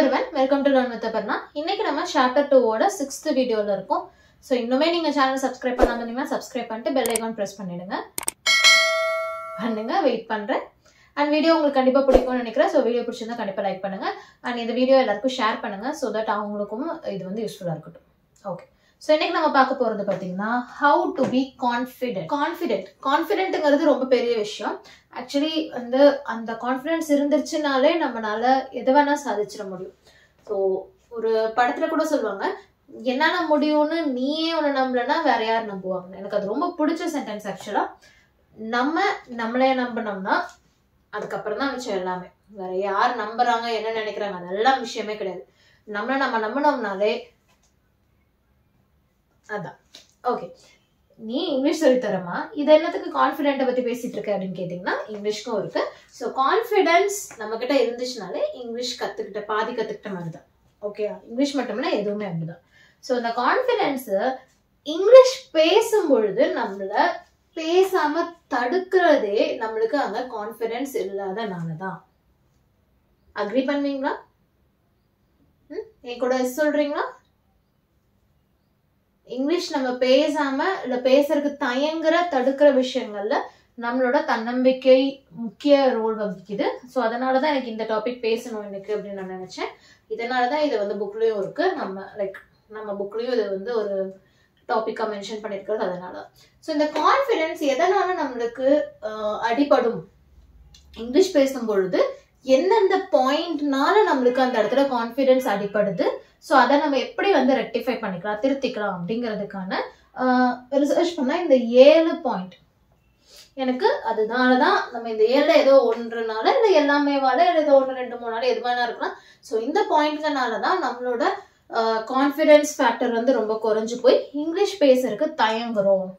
everyone, welcome to Learn with Aparna. இன்னைக்கு நம்ம chapter 2 ஓட 6th வீடியோல இருக்கோம். சோ இன்னுமே நீங்க சேனல் சப்ஸ்கிரைப் பண்ணாம இருந்தீங்கன்னா சப்ஸ்கிரைப் பண்ணிட்டு பெல் ஐகான் பிரஸ் பண்ணிடுங்க. வெயிட் பண்றேன். அண்ட் வீடியோ உங்களுக்கு கண்டிப்பா பிடிக்கும்னு நினைக்கிறேன். சோ வீடியோ பிடிச்சிருந்தா கண்டிப்பா லைக் பண்ணுங்க. அண்ட் இந்த வீடியோ எல்லாருக்கும் ஷேர் பண்ணுங்க so that அவங்களுக்கும் இது வந்து யூஸ்ஃபுல்லா இருக்கட்டும். ஓகே. சோ இன்னைக்கு நம்ம பார்க்க போறது பாத்தீங்கன்னா how to be confident. கான்ஃபிடென்ட்ங்கிறது ரொம்ப பெரிய விஷயம். ஆக்சுவலி வந்து அந்த கான்ஃபிடன்ஸ் இருந்துச்சுனாலே நம்மளால எது வேணா சாதிச்சிட முடியும். ஸோ ஒரு படத்துல கூட சொல்லுவாங்க, என்னால முடியும்னு நீயே ஒன்று நம்பலன்னா வேற யார் நம்புவாங்க. எனக்கு அது ரொம்ப பிடிச்ச சென்டென்ஸ். ஆக்சுவலா நம்மளே நம்பினோம்னா அதுக்கப்புறம் தான் மிச்சம் எல்லாமே. வேற யார் நம்புறாங்க என்ன நினைக்கிறாங்க அதெல்லாம் விஷயமே கிடையாது. நம்ம நம்பினோம்னாலே அதான். ஓகே, நீ இங்கிலீஷ் சொல்லித்தரமா, இது என்னத்துக்கு கான்ஃபிடென்ட்டை பத்தி பேசிட்டு இருக்க அப்படின்னு கேட்டீங்கன்னா இங்கிலீஷ்க்கும் இருக்கு. ஸோ கான்ஃபிடன்ஸ் நம்ம கிட்ட இருந்துச்சுனாலே இங்கிலீஷ் பாதி கத்துக்கிட்ட மாதிரி தான். ஓகே, இங்கிலீஷ் மட்டும்னா எதுவுமே அப்படிதான். ஸோ இந்த கான்ஃபிடன்ஸ் இங்கிலீஷ் பேசும் பொழுது நம்மள பேசாம தடுக்கிறதே நம்மளுக்கு அங்க கான்ஃபிடன்ஸ் இல்லாதனாலதான். அக்ரி பண்ணுவீங்களா? என் கூட சொல்றீங்களா? இங்கிலீஷ் நம்ம பேசாம இல்ல பேசுறதுக்கு தடுக்கிற விஷயங்கள்ல நம்மளோட தன்னம்பிக்கை முக்கிய ரோல் வகிக்குது. ஸோ அதனாலதான் எனக்கு இந்த டாபிக் பேசணும் எனக்கு அப்படின்னு நான் நினைச்சேன். இதனாலதான் இது வந்து புக்லயும் இருக்கு. நம்ம புக்லயும் இது வந்து ஒரு டாபிக்கா மென்ஷன் பண்ணிருக்கிறது அதனால. ஸோ இந்த கான்ஃபிடன்ஸ் எதனால நம்மளுக்கு அடிபடும், இங்கிலீஷ் பேசும் பொழுது எந்தெந்த பாயிண்ட்னால நம்மளுக்கு அந்த இடத்துல கான்ஃபிடன்ஸ் அடிபடுது, ஸோ அதை நம்ம எப்படி வந்து ரெக்டிஃபை பண்ணிக்கலாம், திருத்திக்கலாம் அப்படிங்கிறதுக்கான ரிசர்ச் பண்ணா இந்த 7 பாயிண்ட் எனக்கு அதனாலதான் நம்ம இந்த 7 ஏதோ ஒன்றுனால இல்லை எல்லாமே இல்லை ஏதோ 1 2 3 நாள் எது வேணா இருக்கலாம். ஸோ இந்த பாயிண்ட்னாலதான் நம்மளோட கான்ஃபிடன்ஸ் ஃபேக்டர் வந்து ரொம்ப குறைஞ்சு போய் இங்கிலீஷ் பேசுறதுக்கு தயங்குறோம்.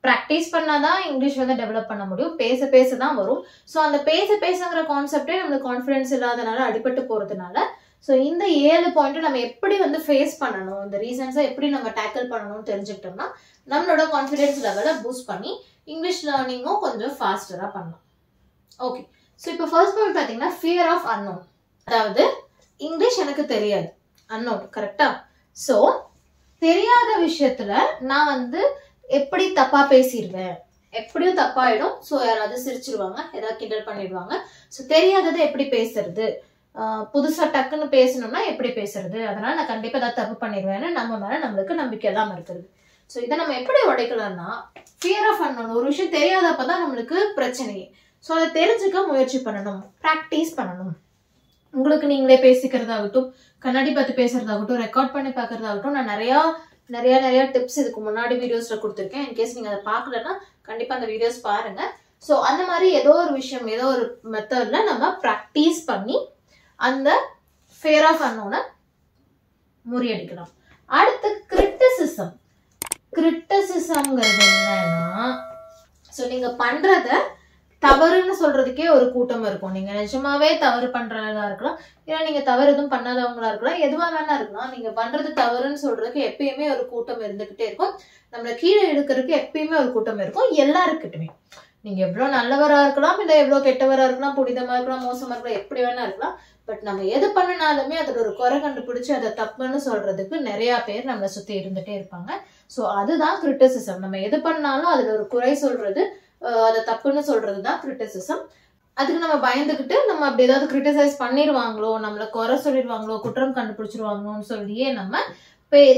ப்ராக்டிஸ் பண்ணாதான் இங்கிலீஷ் வந்து டெவலப் பண்ண முடியும். பேசதான் வரும். ஸோ அந்த பேசுங்கிற கான்செப்டே நம்மளுக்கு கான்ஃபிடன்ஸ் இல்லாதனால அடிபட்டு போறதுனால ஸோ இந்த 7 பாயிண்ட் நம்ம எப்படி வந்து ஃபேஸ் பண்ணணும், இந்த ரீசன்ஸை எப்படி நம்ம டேக்கிள் பண்ணணும்னு தெரிஞ்சுக்கிட்டோம்னா நம்மளோட கான்ஃபிடன்ஸ் லெவலை பூஸ்ட் பண்ணி இங்கிலீஷ் லேர்னிங்கும் கொஞ்சம் ஃபாஸ்டரா பண்ணலாம். ஓகே, ஸோ இப்போ ஃபர்ஸ்ட் பாயிண்ட் பார்த்தீங்கன்னா ஃபியர் ஆஃப் அன்னோன். அதாவது இங்கிலீஷ் எனக்கு தெரியாது, அன்னோன். கரெக்டா? ஸோ தெரியாத விஷயத்துல நான் வந்து எப்படி தப்பா பேசிடுவேன், எப்படியும் தப்பாயிடும். ஸோ யாராவது சிரிச்சிருவாங்க, ஏதாவது கிண்டல் பண்ணிடுவாங்க. ஸோ தெரியாததை எப்படி பேசுறது, புதுசா டக்குன்னு பேசணும்னா எப்படி பேசுறது, அதனால நான் கண்டிப்பா ஏதாவது தப்பு பண்ணிடுவேன்னு நம்ம மேல நம்மளுக்கு நம்பிக்கை இல்லாம இருக்கிறது. ஸோ இதை நம்ம எப்படி உடைக்கலாம்னா ஃபியர் ஆஃப் அன்னோன். ஒரு விஷயம் தெரியாதப்பதான் நம்மளுக்கு பிரச்சனையே. ஸோ அதை தெரிஞ்சுக்க முயற்சி பண்ணணும், ப்ராக்டிஸ் பண்ணணும். உங்களுக்கு நீங்களே பேசிக்கிறதாகட்டும், கண்ணாடி பார்த்து பேசுறதாகட்டும், ரெக்கார்ட் பண்ணி பார்க்கறதாகட்டும், நான் நிறைய டிப்ஸ் இதுக்கு முன்னாடி வீடியோஸ்ல கொடுத்துருக்கேன். இன்கேஸ் நீங்க அதை பார்க்கலன்னா கண்டிப்பா அந்த வீடியோஸ் பாருங்க. ஸோ அந்த மாதிரி ஏதோ ஒரு விஷயம் ஏதோ ஒரு மெத்தட்ல நம்ம ப்ராக்டிஸ் பண்ணி அந்த ஃபியர் ஆஃப் அன்னோனை முறியடிக்கலாம். அடுத்து கிரிட்டிசிசம்ங்கிறது என்னன்னா, ஸோ நீங்க பண்றத தவறுன்னு சொல்றதுக்கே ஒரு கூட்டம் இருக்கும். நீங்க நிஜமாவே தவறு பண்றதா இருக்கலாம், ஏன்னா நீங்க தவறு எதுவும் பண்ணாதவங்களா இருக்கலாம், எதுவா வேணா இருக்கலாம். நீங்க பண்றது தவறுன்னு சொல்றதுக்கு எப்பயுமே ஒரு கூட்டம் இருந்துகிட்டே இருக்கும். நம்மள கீழே இழுக்கிறதுக்கு எப்பயுமே ஒரு கூட்டம் இருக்கும், எல்லாருக்கிட்டுமே. நீங்க எவ்வளவு நல்லவரா இருக்கலாம், இல்ல எவ்வளவு கெட்டவரா இருக்கலாம், புனிதமா இருக்கலாம், மோசமா இருக்கலாம், எப்படி வேணா இருக்கலாம். பட் நம்ம எது பண்ணினாலுமே அதுல ஒரு குறை கண்டுபிடிச்சு அதை தப்புன்னு சொல்றதுக்கு நிறைய பேர் நம்மளை சுத்தி இருந்துட்டே இருப்பாங்க. ஸோ அதுதான் கிரிட்டிசிசம். நம்ம எது பண்ணாலும் அதுல ஒரு குறை சொல்றது, அதை தப்புன்னு சொல்றதுதான் கிரிட்டிசிசம். அதுக்கு நம்ம பயந்துகிட்டு நம்ம அப்படி ஏதாவது கிரிட்டிசைஸ் பண்ணிடுவாங்களோ, நம்மள குறை சொல்லிடுவாங்களோ, குற்றம் கண்டுபிடிச்சிருவாங்களோன்னு சொல்லியே நம்ம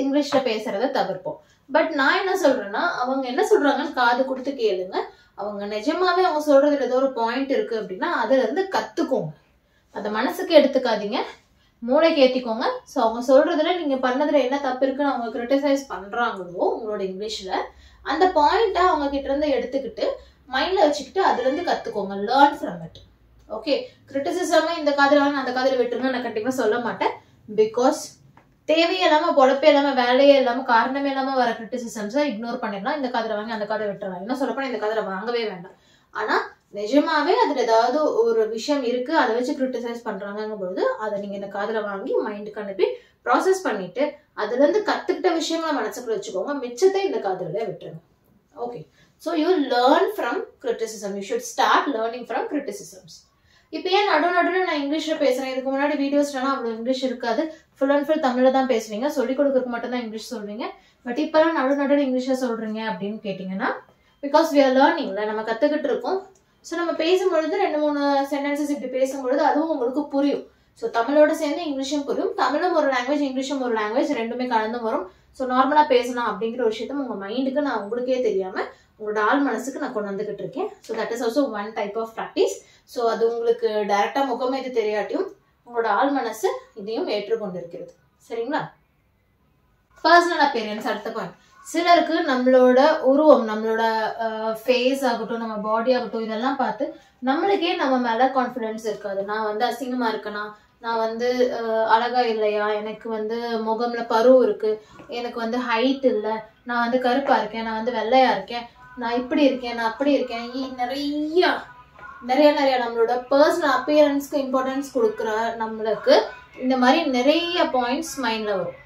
இங்கிலீஷ்ல பேசுறத தவிர்ப்போம். பட் நான் என்ன சொல்றேன்னா, அவங்க என்ன சொல்றாங்கன்னு காது கொடுத்து கேளுங்க. அவங்க நிஜமாவே அவங்க சொல்றதுல ஏதோ ஒரு பாயிண்ட் இருக்கு அப்படின்னா அதுல இருந்து கத்துக்கோங்க. அதை மனசுக்கு எடுத்துக்காதீங்க, மூளைக்கு ஏத்திக்கோங்க. ஸோ அவங்க சொல்றதுல நீங்க பண்ணதுல என்ன தப்பு இருக்குன்னு அவங்க கிரிட்டிசைஸ் பண்றாங்களோ உங்களோட இங்கிலீஷ்ல, அந்த பாயிண்ட்டை அவங்க கிட்ட இருந்து எடுத்துக்கிட்டு மைண்ட்ல வச்சுக்கிட்டு அதுல இருந்து கத்துக்கோங்க. Learn from it. Okay, criticism இந்த காதுல அந்த காதுல விட்டுருங்க நான் கண்டிப்பா சொல்ல மாட்டேன். பிகாஸ் தேவையே இல்லாம, பொழப்பே இல்லாம, வேலையே இல்லாம, காரணமே இல்லாம வர கிரிட்டிசிசம்ஸை இக்னோர் பண்ணிடலாம். இந்த காதுல வாங்கி அந்த காதை விட்டுறலாம். என்ன சொல்லப்போனா இந்த காதுல வாங்கவே வேண்டாம். ஆனா நிஜமாவே அதுல ஏதாவது ஒரு விஷயம் இருக்கு, அதை வச்சு கிரிட்டிசைஸ் பண்றாங்க பொழுது அதை நீங்க இந்த காதுல வாங்கி மைண்டுக்கு அனுப்பி ப்ராசஸ் பண்ணிட்டு அதுல இருந்து கத்துக்கிட்ட விஷயங்களை மனசுக்குள்ள வச்சுக்கோங்க. மிச்சத்தை இந்த காதுல விட்டுருங்க. Okay, so you learn from criticism. You should start learning from criticisms. இப்போ ஏன் நடுவில் நான் இங்கிலீஷ்ல பேசுறேன்? இதுக்கு முன்னாடி வீடியோஸ்லாம் அவ்வளோ இங்கிலீஷ் இருக்காது, ஃபுல் அண்ட் ஃபுல் தமிழ்ல தான் பேசுவீங்க, சொல்லிக் கொடுக்கறதுக்கு மட்டும் தான் இங்கிலீஷ் சொல்வீங்க. பட் இப்பெல்லாம் நடுவில் இங்கிலீஷ்ல சொல்றீங்க அப்படின்னு கேட்டீங்கன்னா, பிகாஸ் வி ஆர் லேர்னிங்ல, நம்ம கத்துக்கிட்டு இருக்கோம். ஸோ நம்ம பேசும்பொழுது 2-3 சென்டென்சஸ் இப்படி பேசும்பொழுது அதுவும் உங்களுக்கு புரியும். ஸோ தமிழோட சேர்ந்து இங்கிலீஷும் புரியும். தமிழும் ஒரு லாங்குவேஜ், இங்கிலீஷும் ஒரு லாங்குவேஜ், ரெண்டுமே கலந்து வரும். ஸோ நார்மலா பேசலாம் அப்படிங்கிற ஒரு விஷயத்த உங்க மைண்டுக்கு நான் உங்களுக்கே தெரியாம உங்களோட ஆள் மனசுக்கு நான் கொண்டு வந்துகிட்டு இருக்கேன். So that is also one type of practice. ஸோ அது உங்களுக்கு டைரக்டா முகமே இது தெரியாட்டியும் உங்களோட ஆள் மனசு இதையும் ஏற்றுக்கொண்டு இருக்கிறது. சரிங்களா? பர்சனல் அப்பியரன்ஸ் அடுத்த பாயிண்ட். சிலருக்கு நம்மளோட உருவம், நம்மளோட ஃபேஸ் ஆகட்டும், நம்ம பாடி ஆகட்டும், இதெல்லாம் பார்த்து நம்மளுக்கே நம்ம மேல கான்ஃபிடன்ஸ் இருக்காது. நான் வந்து அசிங்கமா இருக்கேனா, நான் வந்து அழகா இல்லையா, எனக்கு வந்து முகம்ல பரு இருக்கு, எனக்கு வந்து ஹைட் இல்லை, நான் வந்து கருப்பா இருக்கேன், நான் வந்து வெள்ளையா இருக்கேன், நான் இப்படி இருக்கேன், நான் அப்படி இருக்கேன், நிறைய நிறைய நிறைய நம்மளோட பர்சனல் அப்பியரன்ஸ்க்கு இம்பார்ட்டன்ஸ் கொடுக்குற நம்மளுக்கு இந்த மாதிரி நிறைய பாயிண்ட்ஸ் மைண்ட்ல வரும்.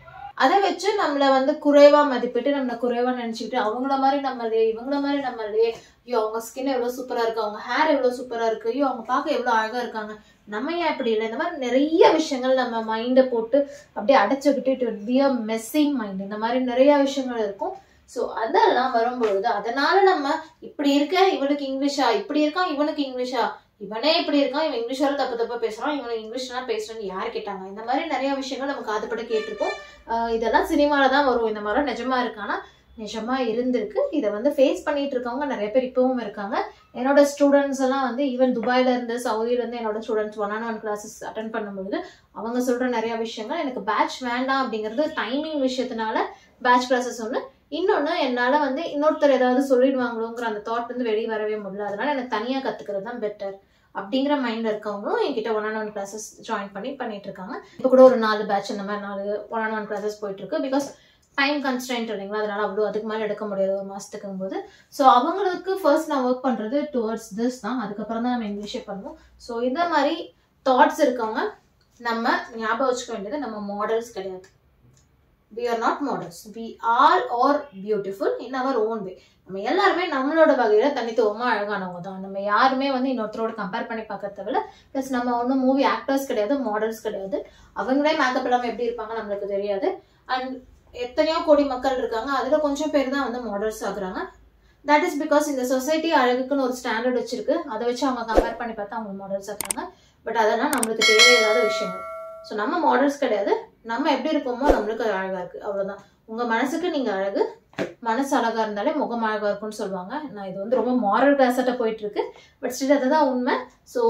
அதை வச்சு நம்மளை வந்து குறைவா மதிப்பிட்டு, நம்மளை குறைவா நினைச்சுக்கிட்டு, அவங்கள மாதிரி நம்மளே, இவங்கள மாதிரி நம்மளே, ஐயோ அவங்க ஸ்கின் எவ்வளவு சூப்பரா இருக்கு, அவங்க ஹேர் எவ்வளவு சூப்பரா இருக்கு, ஐயோ அவங்க பார்க்க எவ்வளவு அழகா இருக்காங்க, நம்ம ஏன் இப்படி இல்லை, இந்த மாதிரி நிறைய விஷயங்கள் நம்ம மைண்டை போட்டு அப்படியே அடைச்சுக்கிட்டு it would be a messing mind. இந்த மாதிரி நிறைய விஷயங்கள் இருக்கும். ஸோ அதெல்லாம் வரும்பொழுது அதனால நம்ம இப்படி இருக்க இவனுக்கு இங்கிலீஷா, இப்படி இருக்கான் இவனுக்கு இங்கிலீஷா, இவனே இப்படி இருக்கான், இவன் இங்கிலீஷால தப்பு தப்பா பேசுறான், இவனுக்கு இங்கிலீஷ்லாம் பேசுறேன்னு யாரு கேட்டாங்க, இந்த மாதிரி நிறைய விஷயங்கள் நம்ம காதுபட கேட்டிருக்கோம். இதெல்லாம் சினிமால தான் வரும். இந்த மாதிரி நிஜமா இருக்கானா, நிஜமா இருந்திருக்கு. இதை வந்து ஃபேஸ் பண்ணிட்டு இருக்கவங்க நிறைய பேர் இப்பவும் இருக்காங்க. என்னோட ஸ்டூடெண்ட்ஸ் எல்லாம் வந்து ஈவன் துபாயில இருந்து, சவுதியில இருந்து என்னோட ஸ்டூடெண்ட்ஸ் 1-on-1 கிளாஸஸ் அட்டென்ட் பண்ணும்போது அவங்க சொல்ற நிறைய விஷயங்கள், எனக்கு பேட்ச் வேண்டாம் அப்படிங்கிறது டைமிங் விஷயத்தினால பேட்ச் கிளாஸஸ் ஒன்று, இன்னொன்னு என்னால வந்து இன்னொருத்தர் ஏதாவது சொல்லிடுவாங்களோங்கிற அந்த தாட் வந்து வெளியே வரவே முடியல, அதனால எனக்கு தனியா கத்துக்கிறது தான் பெட்டர் அப்படிங்கிற மைண்ட்ல இருக்கவங்களும் என்கிட்ட 1-on-1 கிளாஸஸ் ஜாயின் பண்ணிட்டு இருக்காங்க. இப்போ கூட ஒரு 4 பேட்ச் இந்த மாதிரி 4 1-on-1 கிளாஸஸ் போயிட்டு இருக்கு. பிகாஸ் டைம் கன்ஸ்ட்ரெயின்ட் இல்லைங்களா, அதனால அவ்வளோ அதுக்கு மேலே எடுக்க முடியாது ஒரு மாசத்துக்கும் போது. ஸோ அவங்களுக்கு ஃபர்ஸ்ட் நான் ஒர்க் பண்றது டுவர்ட்ஸ் திஸ் தான், அதுக்கப்புறம் தான் நம்ம இங்கிலீஷே பண்ணுவோம். ஸோ இந்த மாதிரி தாட்ஸ் இருக்கவங்க நம்ம ஞாபகம் வச்சுக்க வேண்டியது, நம்ம மாடல்ஸ் கிடையாது. We are not models. We all are beautiful in our own way. நம்ம எல்லாருமே நம்மளோட வகையில தனித்துவமா அழகானவங்க தான். நம்ம யாருமே வந்து இன்னொருத்தரோட கம்பேர் பண்ணி பார்க்கறதுல, பிளஸ் நம்ம ஒன்றும் மூவி ஆக்டர்ஸ் கிடையாது, மாடல்ஸ் கிடையாது. அவங்களே மேக்கப் இல்லாமல் எப்படி இருப்பாங்க நம்மளுக்கு தெரியாது. அண்ட் எத்தனையோ கோடி மக்கள் இருக்காங்க, அதுல கொஞ்சம் பேர் தான் வந்து மாடல்ஸ் ஆகுறாங்க. தட் இஸ் பிகாஸ் இந்த சொசைட்டி அழகுக்குன்னு ஒரு ஸ்டாண்டர்ட் வச்சிருக்கு, அதை வச்சு அவங்க கம்பேர் பண்ணி பார்த்தா அவங்க மாடல்ஸ் ஆகுறாங்க. பட் அதெல்லாம் நம்மளுக்கு தேவையில்லாத விஷயங்கள். ஸோ நம்ம மாடல்ஸ் கிடையாது, நம்ம எப்படி இருக்கோமோ நம்மளுக்கு அழகா இருக்கு, அவ்வளவுதான். உங்க மனசுக்கு நீங்க அழகு, மனசு அழகா இருந்தாலே முகம் அழகா இருக்கும்னு சொல்லுவாங்க. நான் இது வந்து ரொம்ப மாரல் கிளாஸாட்ட போயிட்டு இருக்கு, பட் ஸ்டில் அதுதான் உண்மை. ஸோ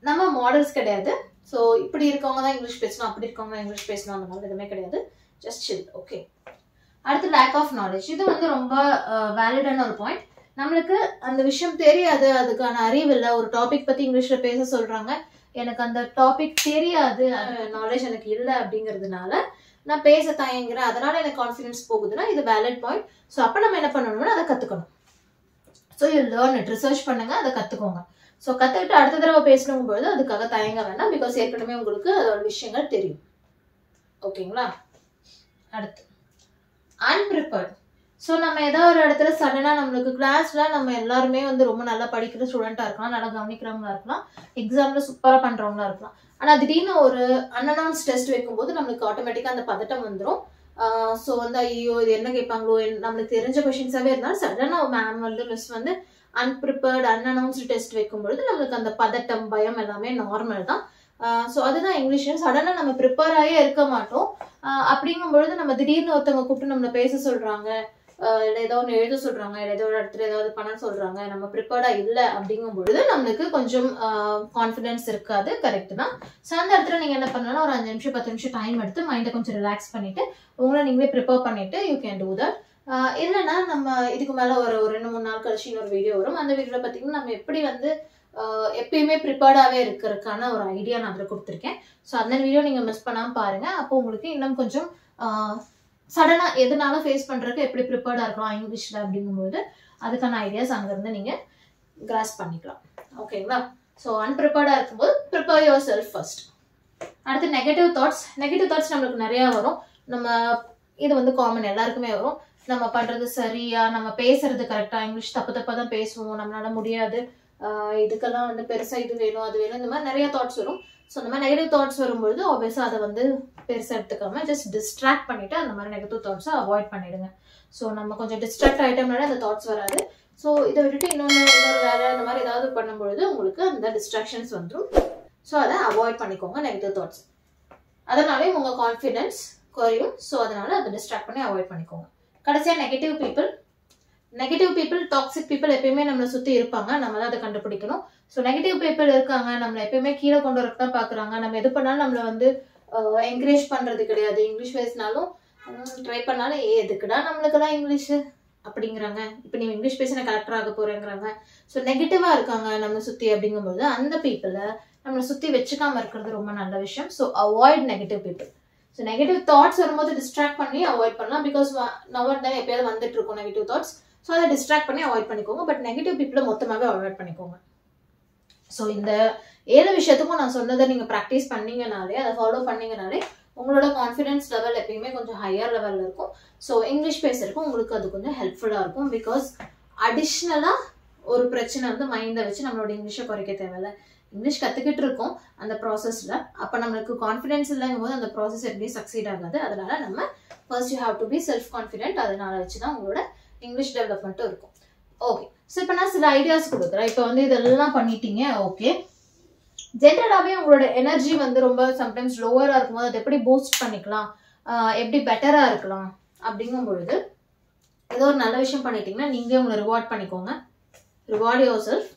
நம்ம மாடல்ஸ் கிடையாது. ஸோ இப்படி இருக்கவங்க தான் இங்கிலீஷ் பேசணும், அப்படி இருக்கவங்க இங்கிலீஷ் பேசணும், அந்த மாதிரி எதுவுமே கிடையாது. ஜஸ்ட் சில். ஓகே. அடுத்து லேக் ஆஃப் நாலேஜ். இது வந்து ரொம்ப வேலிடான ஒரு பாயிண்ட். நம்மளுக்கு அந்த விஷயம் தெரியாது, அதுக்கான அறிவு இல்லை. ஒரு டாபிக் பத்தி இங்கிலீஷ்ல பேச சொல்றாங்க, எனக்கு அந்த டாபிக் தெரியாது, நாலேஜ் எனக்கு இல்லை அப்படிங்கிறதுனால நான் பேச தயங்குறேன், அதனால எனக்கு கான்ஃபிடன்ஸ் போகுதுன்னா இது வேலிட் பாயிண்ட். ஸோ அப்போ நம்ம என்ன பண்ணணும்னா அதை கற்றுக்கணும். So you learn it, research பண்ணுங்க, அதை கற்றுக்கோங்க. ஸோ கற்றுக்கிட்டு அடுத்த தடவை பேசணும் பொழுது அதுக்காக தயங்க வேண்டாம், பிகாஸ் ஏற்கனவே உங்களுக்கு அதோட விஷயங்கள் தெரியும். ஓகேங்களா? அடுத்து அன்பிரிப்பேர்ட். ஸோ நம்ம ஏதாவது ஒரு இடத்துல சடனாக நம்மளுக்கு கிளாஸ்ல நம்ம எல்லாருமே வந்து ரொம்ப நல்லா படிக்கிற ஸ்டூடெண்ட்டாக இருக்கலாம், நல்லா கவனிக்கிறவங்களா இருக்கலாம், எக்ஸாம்ல சூப்பராக பண்ணுறவங்களா இருக்கலாம். ஆனால் திடீர்னு ஒரு அன்அனௌன்ஸ் டெஸ்ட் வைக்கும்போது நம்மளுக்கு ஆட்டோமேட்டிக்காக அந்த பதட்டம் வந்துடும். ஸோ வந்து ஐயோ இது என்ன கேட்பாங்களோ, நம்மளுக்கு தெரிஞ்ச கொஷின்ஸாகவே இருந்தாலும் சடனாக மேம் வந்து மிஸ் வந்து அன்பிரிப்பேர்ட் அன்அனௌன்ஸ்டு டெஸ்ட் வைக்கும்பொழுது நம்மளுக்கு அந்த பதட்டம், பயம் எல்லாமே நார்மல் தான். ஸோ அதுதான் இங்கிலீஷ். சடனாக நம்ம ப்ரிப்பேர் ஆகியே இருக்க மாட்டோம். அப்படிங்கும்பொழுது நம்ம திடீர்னு ஒருத்தவங்க கூப்பிட்டு நம்மளை பேச சொல்றாங்க, இல்லை ஏதோ ஒன்று எழுத சொல்றாங்க, இல்லை ஏதோ ஒரு இடத்துல ஏதாவது பண்ண சொல்றாங்க, நம்ம ப்ரிப்பேர்டா இல்லை அப்படிங்கும் பொழுது நம்மளுக்கு கொஞ்சம் கான்ஃபிடன்ஸ் இருக்காது. கரெக்ட் தான். ஸோ அந்த இடத்துல நீங்க என்ன பண்ணலாம், ஒரு 5 நிமிஷம் 10 நிமிஷம் டைம் எடுத்து மைண்டை கொஞ்சம் ரிலாக்ஸ் பண்ணிட்டு உங்களை நீங்களே ப்ரிப்பேர் பண்ணிட்டு யூ கேன் டூ தட். இல்லைன்னா நம்ம இதுக்கு மேல ஒரு 2-3 நாள் கழிச்சு இன்னொரு வீடியோ வரும். அந்த வீடியோல பார்த்தீங்கன்னா நம்ம எப்படி வந்து எப்பயுமே ப்ரிப்பேர்டாகவே இருக்கிறதுக்கான ஒரு ஐடியா நான் அதில் கொடுத்துருக்கேன். ஸோ அந்த வீடியோ நீங்கள் மிஸ் பண்ணாமல் பாருங்க. அப்போ உங்களுக்கு இன்னும் கொஞ்சம் சடனாக எதுனாலும் ஃபேஸ் பண்ணுறதுக்கு எப்படி ப்ரிப்பேர்டாக இருக்கலாம் இங்கிலீஷில் அப்படிங்கும்போது அதுக்கான ஐடியாஸ் அங்கேருந்து நீங்கள் கிராஸ் பண்ணிக்கலாம். ஓகேங்களா? ஸோ அன்ப்ரிப்பேர்டாக இருக்கும்போது ப்ரிப்பேர் யுவர் செல்ஃப் ஃபர்ஸ்ட். அடுத்து நெகட்டிவ் தாட்ஸ். நெகட்டிவ் தாட்ஸ் நம்மளுக்கு நிறையா வரும். நம்ம இது வந்து காமன், எல்லாருக்குமே வரும். நம்ம பண்ணுறது சரியா, நம்ம பேசுறது கரெக்டாக, இங்கிலீஷ் தப்பு தப்பாக தான் பேசுவோம், நம்மளால முடியாது, இதுக்கெல்லாம் வந்து பெருசா இது வேணும் அது வேணும் இந்த மாதிரி நிறைய தாட்ஸ் வரும். ஸோ அந்த மாதிரி நெகட்டிவ் தாட்ஸ் வரும்பொழுது ஆப்வியஸாக அதை வந்து பெருசாக எடுத்துக்காம ஜஸ்ட் டிஸ்ட்ராக்ட் பண்ணிட்டு அந்த மாதிரி நெகட்டிவ் தாட்ஸை அவாய்ட் பண்ணிடுங்க. ஸோ நம்ம கொஞ்சம் டிஸ்ட்ராக்ட் ஆகிட்டோம்னால அந்த தாட்ஸ் வராது. ஸோ இதை விட்டுட்டு இன்னொரு வேலை அந்த மாதிரி ஏதாவது பண்ணும்பொழுது உங்களுக்கு அந்த டிஸ்ட்ராக்ஷன்ஸ் வந்துடும். ஸோ அதை அவாய்ட் பண்ணிக்கோங்க நெகட்டிவ் தாட்ஸ். அதனாலே உங்கள் கான்ஃபிடென்ஸ் குறையும். ஸோ அதனால அதை டிஸ்ட்ராக்ட் பண்ணி அவாய்ட் பண்ணிக்கோங்க. கடைசியாக நெகட்டிவ் பீப்புள் டாக்ஸிக் பீப்புள் எப்பயுமே நம்மளை சுற்றி இருப்பாங்க. நம்ம தான் அதை கண்டுபிடிக்கணும். ஸோ நெகட்டிவ் பீப்புள் இருக்காங்க, நம்மளை எப்பயுமே கீழே கொண்டு வரக்கு தான் பார்க்குறாங்க. நம்ம எது பண்ணாலும் நம்மளை வந்து என்கரேஜ் பண்ணுறது கிடையாது. இங்கிலீஷ் பேசினாலும் ட்ரை பண்ணாலும் எதுக்குடா நம்மளுக்கெல்லாம் இங்கிலீஷு அப்படிங்கிறாங்க. இப்போ நீ இங்கிலீஷ் பேசினா கலெக்டர் ஆக போறேங்கிறாங்க. ஸோ நெகட்டிவாக இருக்காங்க நம்மளை சுற்றி அப்படிங்கும்போது அந்த பீப்புளை நம்மளை சுற்றி வச்சுக்காம இருக்கிறது ரொம்ப நல்ல விஷயம். So avoid negative people. So negative thoughts வரும்போது டிஸ்ட்ராக்ட் பண்ணி அவாய்ட் பண்ணலாம். பிகாஸ் நவர் தான் எப்பயாவது வந்துட்டு இருக்கும் நெகட்டிவ் தாட்ஸ். ஸோ அதை டிஸ்ட்ராக்ட் பண்ணி அவாய்ட் பண்ணிக்கோங்க. பட் நெகட்டிவ் பீப்புளை மொத்தமாகவே அவாய்ட் பண்ணிக்கோங்க. ஸோ இந்த 7 விஷயத்துக்கும் நான் சொன்னதை நீங்கள் ப்ராக்டிஸ் பண்ணீங்கனாலே அதை ஃபாலோ பண்ணீங்கனாலே உங்களோட கான்ஃபிடன்ஸ் லெவல் எப்பயுமே கொஞ்சம் ஹையர் லெவலில் இருக்கும். ஸோ இங்கிலீஷ் பேசுறதுக்கும் உங்களுக்கு அது கொஞ்சம் ஹெல்ப்ஃபுல்லாக இருக்கும். பிகாஸ் அடிஷ்னலாக ஒரு பிரச்சனை வந்து மைண்டை வச்சு நம்மளோட இங்கிலீஷை குறைக்க தேவையில்லை. இங்கிலீஷ் கற்றுக்கிட்டு இருக்கோம் அந்த ப்ராசஸில். அப்போ நம்மளுக்கு கான்ஃபிடென்ஸ் இல்லைங்கும் போது அந்த ப்ராசஸ் எப்படியும் சக்சீட் ஆகாது. அதனால நம்ம first you have to be self confident. அதனால வச்சு தான் உங்களோட இங்கிலீஷ் டெவலப்மெண்ட்டும் இருக்கும். ஓகே, ஸோ இப்போ நான் சில ஐடியாஸ் கொடுக்குறேன். இப்போ வந்து இதெல்லாம் பண்ணிட்டீங்க. ஓகே, ஜென்ரலாகவே உங்களோட எனர்ஜி வந்து ரொம்ப சம்டைம்ஸ் லோவராக இருக்கும்போது அதை எப்படி பூஸ்ட் பண்ணிக்கலாம், எப்படி பெட்டராக இருக்கலாம் அப்படிங்கும் பொழுது ஏதோ ஒரு நல்ல விஷயம் பண்ணிட்டீங்கன்னா நீங்களே உங்களை ரிவார்ட் பண்ணிக்கோங்க. Reward your self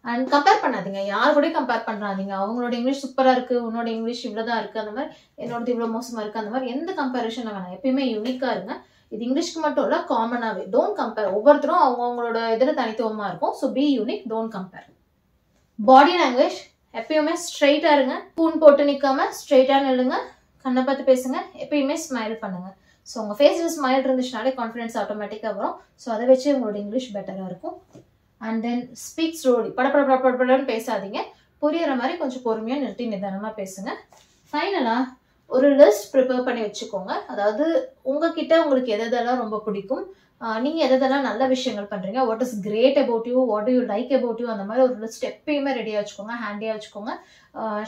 and compare பண்ணாதீங்க. யார் கூட கம்பேர் பண்ணாதீங்க. அவங்களோட இங்கிலீஷ் சூப்பராக இருக்குது, உன்னோட இங்கிலீஷ் இவ்வளோதான் இருக்குது, அந்த மாதிரி என்னோடது இவ்வளோ மோசமாக இருக்குது, அந்த மாதிரி எந்த கம்பேரிஷன் வேணாம். எப்பயுமே யூனிக்காக இருங்க. இது இங்கிலீஷ்க்கு மட்டும் இல்லை, காமனாகவே டோன்ட் கம்பேர். ஒவ்வொருத்தரும் அவங்களோட இதில் தனித்துவமாக இருக்கும். So B unique, don't compare. Body language எப்பயுமே ஸ்ட்ரெயிட்டாக இருங்க. பூன் போட்டு நிற்காம ஸ்ட்ரெயிட்டாக நில்லுங்க. கண்ணை பார்த்து பேசுங்க. எப்பயுமே ஸ்மைல் பண்ணுங்க. ஸோ உங்கள் ஃபேஸில் ஸ்மைல் இருந்துச்சுனாலே கான்ஃபிடன்ஸ் ஆட்டோமேட்டிக்காக வரும். ஸோ அதை வச்சு உங்களோட இங்கிலீஷ் பெட்டராக இருக்கும். And then speak slowly. படப்படன்னு பேசாதீங்க. புரியுற மாதிரி கொஞ்சம் பொறுமையாக நிறுத்தி நிதானமாக பேசுங்க. ஃபைனலாக ஒரு லிஸ்ட் ப்ரிப்பேர் பண்ணி வச்சுக்கோங்க. அதாவது உங்ககிட்ட உங்களுக்கு எதெல்லாம் ரொம்ப பிடிக்கும், நீங்கள் எதெல்லாம் நல்ல விஷயங்கள் பண்ணுறீங்க, what is great about you, what you like about you, அந்த மாதிரி ஒரு லிஸ்ட் எப்பயுமே ரெடியாக வச்சுக்கோங்க. ஹேண்டியாக வச்சுக்கோங்க.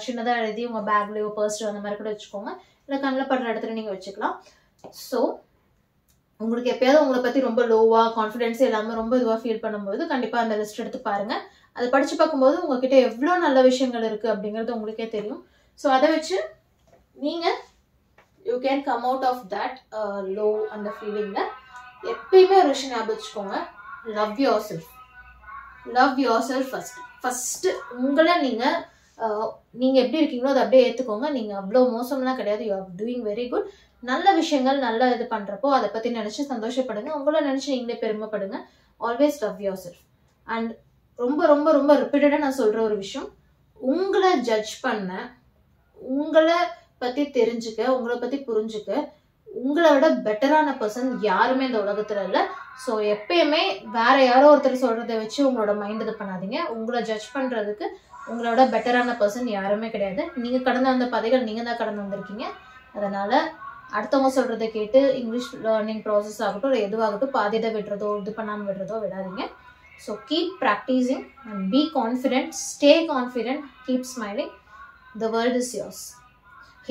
சின்னதாக எழுதி உங்கள் பேக்லேயோ பர்ஸ்லையோ அந்த மாதிரி கூட வச்சுக்கோங்க. இல்லை கண்ணில் படுற இடத்துல நீங்கள் வச்சுக்கலாம். ஸோ உங்களுக்கு எப்பயாவது உங்களை பற்றி ரொம்ப லோவாக கான்ஃபிடென்ஸே இல்லாமல் ரொம்ப இதுவாக ஃபீல் பண்ணும்போது கண்டிப்பாக அந்த லிஸ்ட் எடுத்து பாருங்கள். அதை படித்து பார்க்கும்போது உங்ககிட்ட எவ்வளோ நல்ல விஷயங்கள் இருக்குது அப்படிங்கிறது உங்களுக்கே தெரியும். ஸோ அதை வச்சு நீங்கள் you can come out of that low அந்த ஃபீலிங்கில். எப்பயுமே ஒரு விஷயம் ஞாபகம் வச்சுக்கோங்க, love yourself. Love yourself first. உங்களை நீங்கள் எப்படி இருக்கீங்களோ அதை அப்படியே ஏற்றுக்கோங்க. நீங்கள் அவ்வளோ மோசம்லாம் கிடையாது. You are doing very good. நல்ல விஷயங்கள் நல்ல இது பண்ணுறப்போ அதை பற்றி நினச்சி சந்தோஷப்படுங்க. உங்களை நினச்சி நீங்களே பெருமைப்படுங்க. Always love yourself. And ரொம்ப ரொம்ப ரொம்ப ரிப்பீட்டடாக நான் சொல்கிற ஒரு விஷயம், உங்களை ஜட்ஜ் பண்ண, உங்களை பற்றி தெரிஞ்சுக்க, உங்களை பற்றி புரிஞ்சுக்க உங்களை விட பெட்டரான பர்சன் யாருமே இந்த உலகத்தில் இல்லை. ஸோ எப்பயுமே வேற யாரோ ஒருத்தர் சொல்கிறத வச்சு உங்களோட மைண்ட் இது பண்ணாதீங்க. உங்களை ஜட்ஜ் பண்ணுறதுக்கு உங்களோட பெட்டரான பர்சன் யாருமே கிடையாது. நீங்கள் கடந்து வந்த பாதைகள் நீங்கள் தான் கடந்து வந்திருக்கீங்க. அதனால் அடுத்தவங்க சொல்கிறத கேட்டு இங்கிலீஷ் லேர்னிங் ப்ராசஸ் ஆகட்டும் இல்லை எதுவாகட்டும் பாதியிட விடுறதோ இது பண்ணாமல் விடுறதோ விடாதீங்க. So keep practising and be confident. Stay confident. Keep smiling. The world is yours.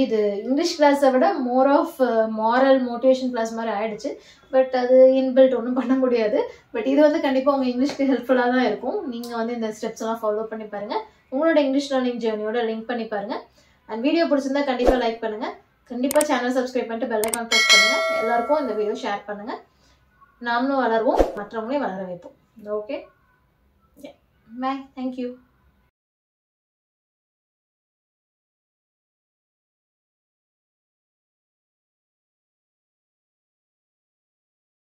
இது இங்கிலீஷ் கிளாஸை விட more of moral motivation class மாதிரி ஆயிடுச்சு. பட் அது இன்பில்ட் ஒன்றும் பண்ண முடியாது. பட் இது வந்து கண்டிப்பாக உங்கள் இங்கிலீஷ்க்கு ஹெல்ப்ஃபுல்லாக தான் இருக்கும். நீங்கள் வந்து இந்த ஸ்டெப்ஸ் எல்லாம் ஃபாலோ பண்ணி பாருங்கள். உங்களோட இங்கிலீஷ் லேர்னிங் ஜேர்னியோட லிங்க் பண்ணி பாருங்கள். அண்ட் வீடியோ பிடிச்சிருந்தா கண்டிப்பாக லைக் பண்ணுங்கள். கண்டிப்பாக சேனல் சப்ஸ்கிரைப் பண்ணிட்டு பெல் ஐகான் ப்ரெஸ் பண்ணுங்கள். எல்லாருக்கும் இந்த வீடியோ ஷேர் பண்ணுங்கள். நாமளும் வளருவோம், மற்றவங்களையும் வளர வைப்போம். ஓகே, பாய். தேங்க்யூ.